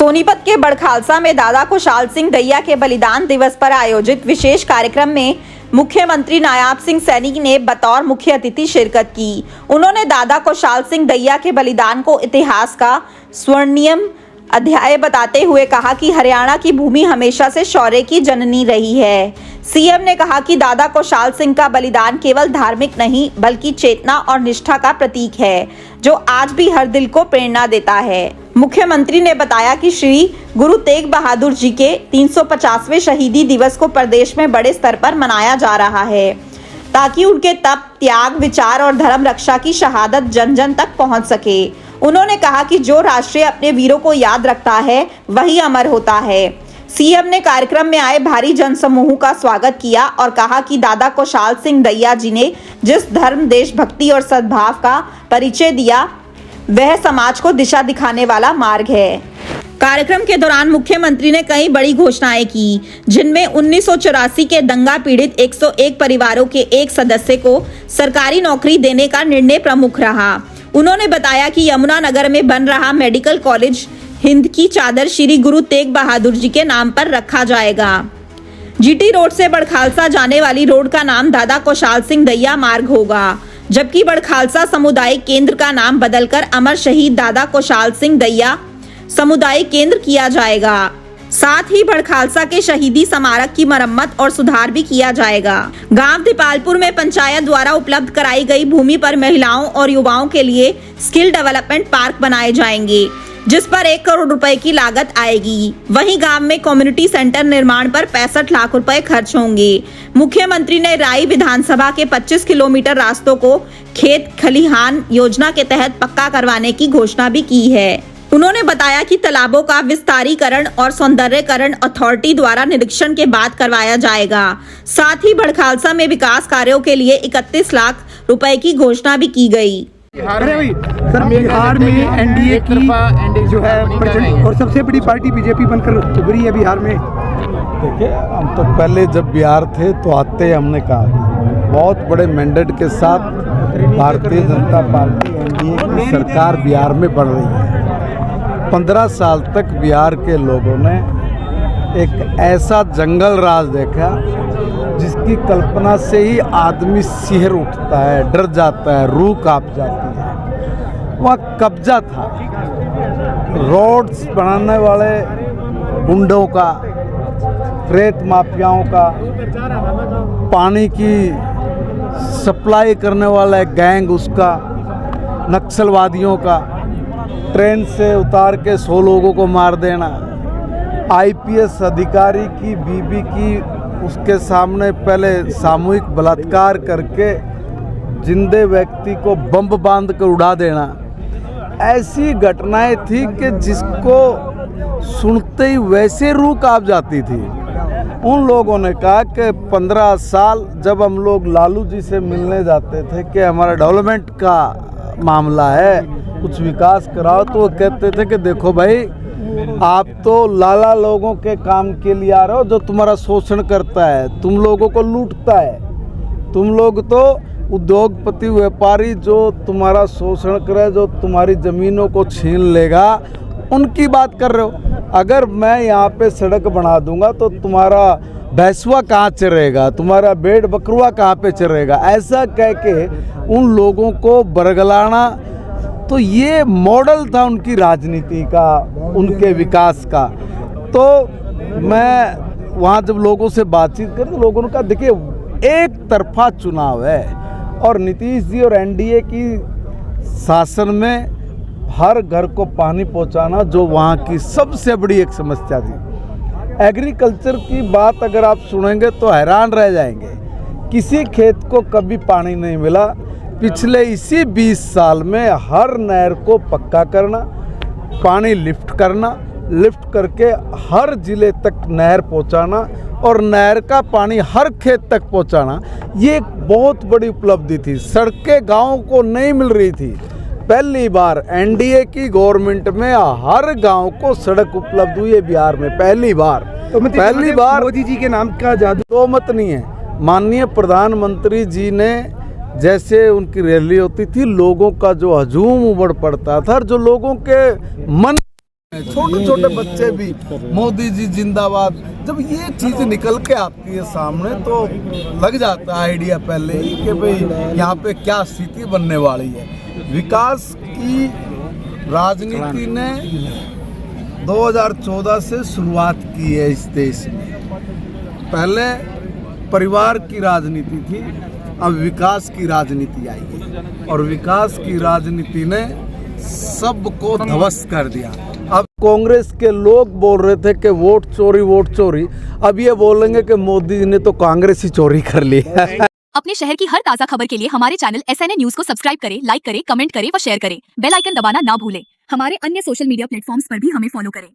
सोनीपत के बड़खालसा में दादा खुशहाल सिंह दैया के बलिदान दिवस पर आयोजित विशेष कार्यक्रम में मुख्यमंत्री नायाब सिंह सैनी ने बतौर मुख्य अतिथि शिरकत की। उन्होंने दादा खुशहाल सिंह दैया के बलिदान को इतिहास का स्वर्णिम अध्याय बताते हुए कहा कि हरियाणा की भूमि हमेशा से शौर्य की जननी रही है। सीएम ने कहा कि दादा खुशहाल सिंह का बलिदान केवल धार्मिक नहीं बल्कि चेतना और निष्ठा का प्रतीक है, जो आज भी हर दिल को प्रेरणा देता है। मुख्यमंत्री ने बताया कि श्री गुरु तेग बहादुर जी के 350वें शहीदी दिवस को प्रदेश में बड़े स्तर पर मनाया जा रहा है, ताकि उनके तप, त्याग, विचार और धर्म रक्षा की शहादत जन जन तक पहुंच सके। उन्होंने कहा कि जो राष्ट्र अपने वीरों को याद रखता है वही अमर होता है। सीएम ने कार्यक्रम में आए भारी जनसमूह का स्वागत किया और कहा कि दादा खुशहाल सिंह दैया जी ने जिस धर्म, देशभक्ति और सद्भाव का परिचय दिया, वह समाज को दिशा दिखाने वाला मार्ग है। कार्यक्रम के दौरान मुख्यमंत्री ने कई बड़ी घोषणाएं की, जिनमें 1984 के दंगा पीड़ित 101 परिवारों के एक सदस्य को सरकारी नौकरी देने का निर्णय प्रमुख रहा। उन्होंने बताया कि यमुनानगर में बन रहा मेडिकल कॉलेज हिंद की चादर श्री गुरु तेग बहादुर जी के नाम पर रखा जाएगा। जीटी रोड से बड़खालसा जाने वाली रोड का नाम दादा खुशहाल सिंह दैया मार्ग होगा, जबकि बड़खालसा सामुदायिक केंद्र का नाम बदलकर अमर शहीद दादा खुशहाल सिंह दैया सामुदायिक केंद्र किया जाएगा। साथ ही बड़खालसा के शहीदी स्मारक की मरम्मत और सुधार भी किया जाएगा। गांव दीपालपुर में पंचायत द्वारा उपलब्ध कराई गई भूमि पर महिलाओं और युवाओं के लिए स्किल डेवलपमेंट पार्क बनाए जाएंगे, जिस पर 1 करोड़ रुपए की लागत आएगी। वहीं गांव में कम्युनिटी सेंटर निर्माण पर 65 लाख रुपए खर्च होंगे। मुख्यमंत्री ने राई विधानसभा के 25 किलोमीटर रास्तों को खेत खलिहान योजना के तहत पक्का करवाने की घोषणा भी की है। उन्होंने बताया कि तालाबों का विस्तारीकरण और सौंदर्यकरण अथॉरिटी द्वारा निरीक्षण के बाद करवाया जाएगा। साथ ही बड़खालसा में विकास कार्यों के लिए 31 लाख रुपए की घोषणा भी की गई। सर, बिहार में एनडीए की जो है प्रेजेंट और सबसे बड़ी पार्टी बीजेपी बनकर उभरी है बिहार में। देखिए, हम तो पहले जब बिहार थे तो आते हमने कहा बहुत बड़े मैंडेट के साथ भारतीय जनता पार्टी एनडीए की सरकार बिहार में बढ़ रही है। 15 साल तक बिहार के लोगों ने एक ऐसा जंगल राज देखा जिसकी कल्पना से ही आदमी सिहर उठता है, डर जाता है, रूह कांप जाती है। वहाँ कब्जा था रोड्स बनाने वाले गुंडों का, रेत माफियाओं का, पानी की सप्लाई करने वाला गैंग उसका, नक्सलवादियों का, ट्रेन से उतार के 100 लोगों को मार देना, आईपीएस अधिकारी की बीबी की उसके सामने पहले सामूहिक बलात्कार करके जिंदे व्यक्ति को बम बांध कर उड़ा देना। ऐसी घटनाएं थी कि जिसको सुनते ही वैसे रूह कांप जाती थी। उन लोगों ने कहा कि 15 साल जब हम लोग लालू जी से मिलने जाते थे कि हमारा डेवलपमेंट का मामला है, कुछ विकास कराओ, तो वो कहते थे कि देखो भाई, आप तो लाला लोगों के काम के लिए आ रहे हो जो तुम्हारा शोषण करता है, तुम लोगों को लूटता है। तुम लोग तो उद्योगपति व्यापारी जो तुम्हारा शोषण करे, जो तुम्हारी ज़मीनों को छीन लेगा, उनकी बात कर रहे हो। अगर मैं यहाँ पे सड़क बना दूंगा तो तुम्हारा भैंसुआ कहाँ चरेगा, तुम्हारा भेड़ बकरुआ कहाँ पे चरेगा, ऐसा कह के उन लोगों को बरगलाना। तो ये मॉडल था उनकी राजनीति का, उनके विकास का। तो मैं वहाँ जब लोगों से बातचीत कर तो लोगों ने कहा देखिए, एक तरफा चुनाव है और नीतीश जी और एनडीए की शासन में हर घर को पानी पहुँचाना जो वहाँ की सबसे बड़ी एक समस्या थी। एग्रीकल्चर की बात अगर आप सुनेंगे तो हैरान रह जाएंगे। किसी खेत को कभी पानी नहीं मिला। पिछले इसी 20 साल में हर नहर को पक्का करना, पानी लिफ्ट करना, लिफ्ट करके हर जिले तक नहर पहुंचाना और नहर का पानी हर खेत तक पहुंचाना, ये एक बहुत बड़ी उपलब्धि थी। सड़कें गाँव को नहीं मिल रही थी। पहली बार एनडीए की गवर्नमेंट में हर गांव को सड़क उपलब्ध हुई है बिहार में, पहली बार। तो पहली बार मोदी जी के नाम का जादू तो मत नहीं है। माननीय प्रधानमंत्री जी ने जैसे उनकी रैली होती थी, लोगों का जो हजूम उमड़ पड़ता था, जो लोगों के मन छोटे छोटे बच्चे भी मोदी जी जिंदाबाद, जब ये चीज निकल के आती है सामने तो लग जाता है आइडिया पहले ही कि भाई यहाँ पे क्या स्थिति बनने वाली है। विकास की राजनीति ने 2014 से शुरुआत की है इस देश में। पहले परिवार की राजनीति थी, अब विकास की राजनीति आई है और विकास की राजनीति ने सबको ध्वस्त कर दिया। अब कांग्रेस के लोग बोल रहे थे कि वोट चोरी, अब ये बोलेंगे कि मोदी जी ने तो कांग्रेस ही चोरी कर ली। अपने शहर की हर ताज़ा खबर के लिए हमारे चैनल SNA न्यूज़ को सब्सक्राइब करें, लाइक करें, कमेंट करें व शेयर करें। बेल आइकन दबाना ना भूलें। हमारे अन्य सोशल मीडिया प्लेटफॉर्म्स पर भी हमें फॉलो करें।